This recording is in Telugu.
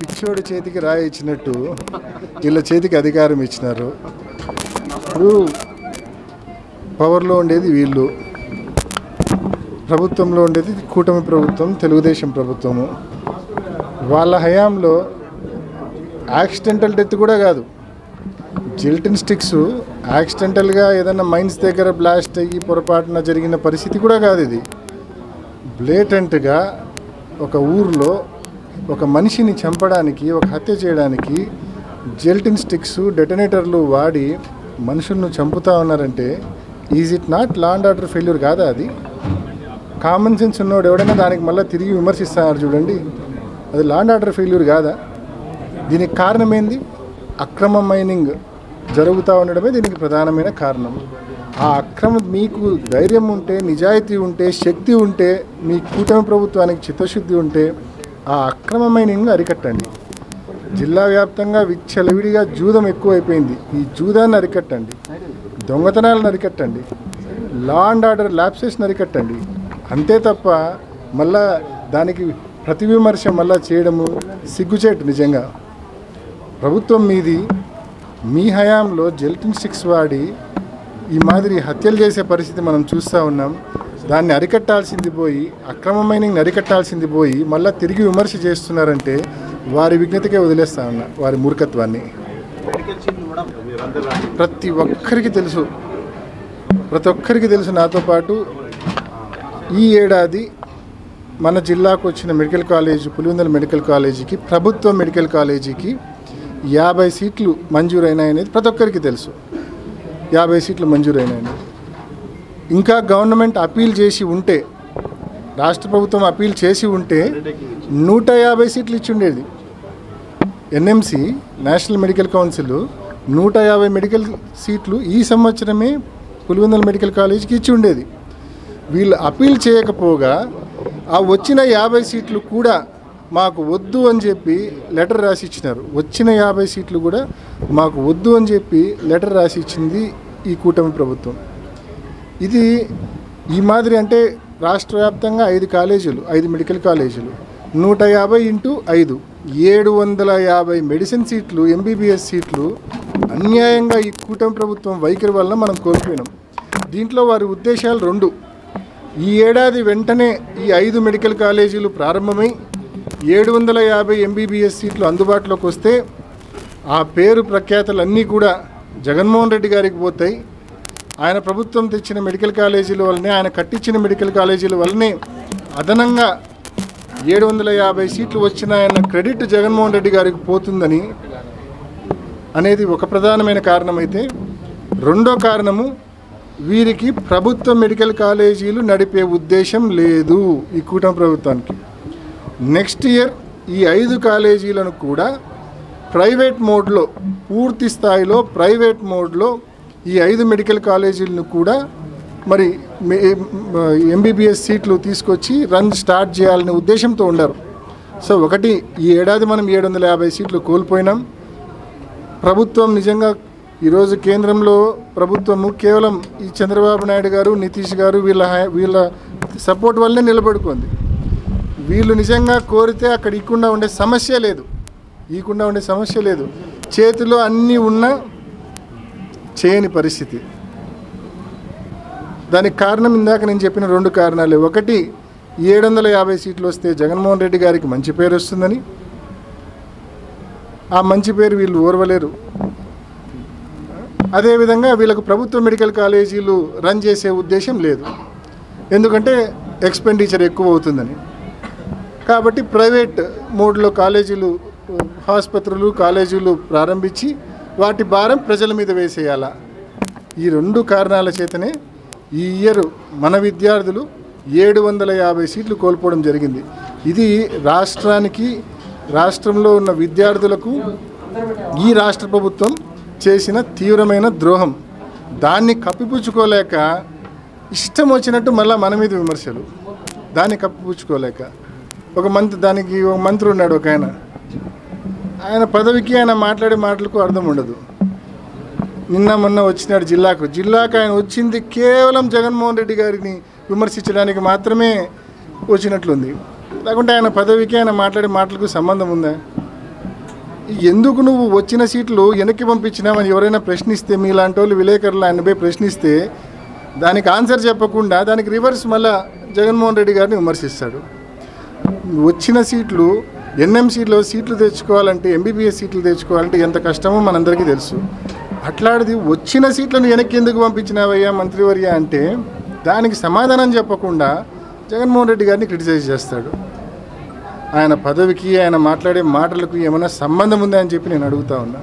పిచ్చోడి చేతికి రాయి ఇచ్చినట్టు వీళ్ళ చేతికి అధికారం ఇచ్చినారు. ఇప్పుడు పవర్లో ఉండేది వీళ్ళు, ప్రభుత్వంలో ఉండేది కూటమి ప్రభుత్వం, తెలుగుదేశం ప్రభుత్వము. వాళ్ళ హయాంలో యాక్సిడెంటల్ డెత్ కూడా కాదు, జిల్టిన్ స్టిక్స్ యాక్సిడెంటల్గా ఏదైనా మైన్స్ దగ్గర బ్లాస్ట్ అయ్యి పొరపాటున జరిగిన పరిస్థితి కూడా కాదు. ఇది బ్లేటెంట్గా ఒక ఊర్లో ఒక మనిషిని చంపడానికి, ఒక హత్య చేయడానికి జెల్టిన్ స్టిక్స్ డెటనేటర్లు వాడి మనుషులను చంపుతా ఉన్నారంటే is it not law and order failure కాదా? అది కామన్ సెన్స్ ఉన్నవాడు ఎవడైనా దానికి మళ్ళీ తిరిగి విమర్శిస్తున్నారు చూడండి, అది లా అండ్ ఆర్డర్ ఫెయిల్యూర్ కాదా? దీనికి కారణం ఏంది? అక్రమ మైనింగ్ జరుగుతూ ఉండడమే దీనికి ప్రధానమైన కారణం. ఆ అక్రమం, మీకు ధైర్యం ఉంటే, నిజాయితీ ఉంటే, శక్తి ఉంటే, మీ కూటమి ప్రభుత్వానికి చిత్తశుద్ధి ఉంటే ఆ అక్రమ మైనింగ్ అరికట్టండి. జిల్లా వ్యాప్తంగా విచ్చలవిడిగా జూదం ఎక్కువైపోయింది, ఈ జూదాన్ని అరికట్టండి. దొంగతనాలను అరికట్టండి, లా అండ్ ఆర్డర్ ల్యాప్సెస్ని అరికట్టండి. అంతే తప్ప మళ్ళా దానికి ప్రతి విమర్శ మళ్ళా చేయడము సిగ్గుచేటు. నిజంగా ప్రభుత్వం మీది, మీ హయాంలో జెల్టిన్ స్టిక్స్ వాడి ఈ మాదిరి హత్యలు చేసే పరిస్థితి మనం చూస్తూ ఉన్నాం. దాన్ని అరికట్టాల్సింది పోయి, అక్రమ మైనింగ్ని అరికట్టాల్సింది పోయి మళ్ళీ తిరిగి విమర్శ చేస్తున్నారంటే వారి విజ్ఞతకే వదిలేస్తా ఉన్నా, వారి మూర్ఖత్వాన్ని. ప్రతి ఒక్కరికి తెలుసు, నాతో పాటు ఈ ఏడాది మన జిల్లాకు వచ్చిన మెడికల్ కాలేజ్, పులివెందుల మెడికల్ కాలేజీకి, ప్రభుత్వ మెడికల్ కాలేజీకి 50 సీట్లు మంజూరైనాయనేది ప్రతి ఒక్కరికి తెలుసు. 50 సీట్లు మంజూరైనాయని. ఇంకా గవర్నమెంట్ అపీల్ చేసి ఉంటే, రాష్ట్ర ప్రభుత్వం అపీల్ చేసి ఉంటే 150 సీట్లు ఇచ్చి ఉండేది. NMC, national medical council 150 medical సీట్లు ఈ సంవత్సరమే పులివెందుల మెడికల్ కాలేజీకి ఇచ్చి ఉండేది. వీళ్ళు అపీల్ చేయకపోగా ఆ వచ్చిన 50 సీట్లు కూడా మాకు వద్దు అని చెప్పి లెటర్ రాసి ఇచ్చినారు. వచ్చిన 50 సీట్లు కూడా మాకు వద్దు అని చెప్పి లెటర్ రాసి ఇచ్చింది ఈ కూటమి ప్రభుత్వం. ఇది ఈ మాదిరి అంటే రాష్ట్ర వ్యాప్తంగా 5 కాలేజీలు, 5 మెడికల్ కాలేజీలు, 150 × 5 750 మెడిసిన్ సీట్లు, ఎంబీబీఎస్ సీట్లు అన్యాయంగా ఈ కూటమి ప్రభుత్వం వైఖరి వల్ల మనం కోల్పోయినాం. దీంట్లో వారి ఉద్దేశాలు 2. ఈ ఏడాది వెంటనే ఈ 5 మెడికల్ కాలేజీలు ప్రారంభమై 750 ఎంబీబీఎస్ సీట్లు అందుబాటులోకి వస్తే ఆ పేరు ప్రఖ్యాతలన్నీ కూడా జగన్మోహన్ రెడ్డి గారికి పోతాయి. ఆయన ప్రభుత్వం తెచ్చిన మెడికల్ కాలేజీల వల్లనే, ఆయన కట్టించిన మెడికల్ కాలేజీల వల్లనే అదనంగా 750 సీట్లు వచ్చిన ఆయన క్రెడిట్ జగన్మోహన్ రెడ్డి గారికి పోతుందని అనేది ఒక ప్రధానమైన కారణమైతే, రెండో కారణము వీరికి ప్రభుత్వ మెడికల్ కాలేజీలు నడిపే ఉద్దేశం లేదు ఈ కూటమి ప్రభుత్వానికి. నెక్స్ట్ ఇయర్ ఈ 5 కాలేజీలను కూడా ప్రైవేట్ మోడ్లో, పూర్తి స్థాయిలో ప్రైవేట్ మోడ్లో ఈ 5 మెడికల్ కాలేజీలను కూడా మరి ఎంబీబీఎస్ సీట్లు తీసుకొచ్చి స్టార్ట్ చేయాలనే ఉద్దేశంతో ఉన్నారు. సో ఒకటి, ఈ ఏడాది మనం 750 సీట్లు కోల్పోయినాం. ప్రభుత్వం నిజంగా ఈరోజు కేంద్రంలో ప్రభుత్వము కేవలం ఈ చంద్రబాబు నాయుడు గారు, నితీష్ గారు వీళ్ళ సపోర్ట్ వల్లనే నిలబడుకుంది. వీళ్ళు నిజంగా కోరితే అక్కడ ఈకుండా ఉండే సమస్య లేదు. చేతిలో అన్నీ ఉన్నా చేయని పరిస్థితి. దానికి కారణం ఇందాక నేను చెప్పిన 2 కారణాలే. ఒకటి, 750 సీట్లు వస్తే జగన్మోహన్ రెడ్డి గారికి మంచి పేరు వస్తుందని, ఆ మంచి పేరు వీళ్ళు ఓర్వలేరు. అదేవిధంగా వీళ్ళకు ప్రభుత్వ మెడికల్ కాలేజీలు రన్ చేసే ఉద్దేశం లేదు, ఎందుకంటే ఎక్స్పెండిచర్ ఎక్కువ అవుతుందని. కాబట్టి ప్రైవేట్ మోడ్లో కాలేజీలు, ఆసుపత్రులు, కాలేజీలు ప్రారంభించి వాటి భారం ప్రజల మీద వేసేయాలా. ఈ 2 కారణాల చేతనే ఈ ఇయర్ మన విద్యార్థులు 750 సీట్లు కోల్పోవడం జరిగింది. ఇది రాష్ట్రంలో ఉన్న విద్యార్థులకు ఈ రాష్ట్ర ప్రభుత్వం చేసిన తీవ్రమైన ద్రోహం. దాన్ని కప్పిపుచ్చుకోలేక ఇష్టం వచ్చినట్టు మళ్ళీ మన మీద విమర్శలు. దాన్ని కప్పిపుచ్చుకోలేక ఒక మంత్రి ఉన్నాడు, ఒక ఆయన పదవికి ఆయన మాట్లాడే మాటలకు అర్థం ఉండదు. నిన్న మొన్న వచ్చినాడు జిల్లాకు ఆయన వచ్చింది కేవలం జగన్మోహన్ రెడ్డి గారిని విమర్శించడానికి మాత్రమే వచ్చినట్లుంది. లేకుంటే ఆయన పదవికి ఆయన మాట్లాడే మాటలకు సంబంధం ఉందా? ఎందుకు నువ్వు వచ్చిన సీట్లు వెనక్కి పంపించినామని ఎవరైనా ప్రశ్నిస్తే, మీలాంటి వాళ్ళు విలేకరులు ఆయనపై ప్రశ్నిస్తే దానికి ఆన్సర్ చెప్పకుండా దానికి రివర్స్ మళ్ళా జగన్మోహన్ రెడ్డి గారిని విమర్శిస్తాడు. వచ్చిన సీట్లు ఎన్ఎంసీలో సీట్లు తెచ్చుకోవాలంటే, ఎంబీబీఎస్ సీట్లు తెచ్చుకోవాలంటే ఎంత కష్టమో మనందరికీ తెలుసు. అట్లాంటిది వచ్చిన సీట్లను వెనక్కి ఎందుకు పంపించినావయ్యా మంత్రివర్య అంటే దానికి సమాధానం చెప్పకుండా జగన్మోహన్ రెడ్డి గారిని క్రిటిసైజ్ చేస్తాడు. ఆయన పదవికి, ఆయన మాట్లాడే మాటలకు ఏమైనా సంబంధం ఉందా అని చెప్పి నేను అడుగుతా ఉన్నా.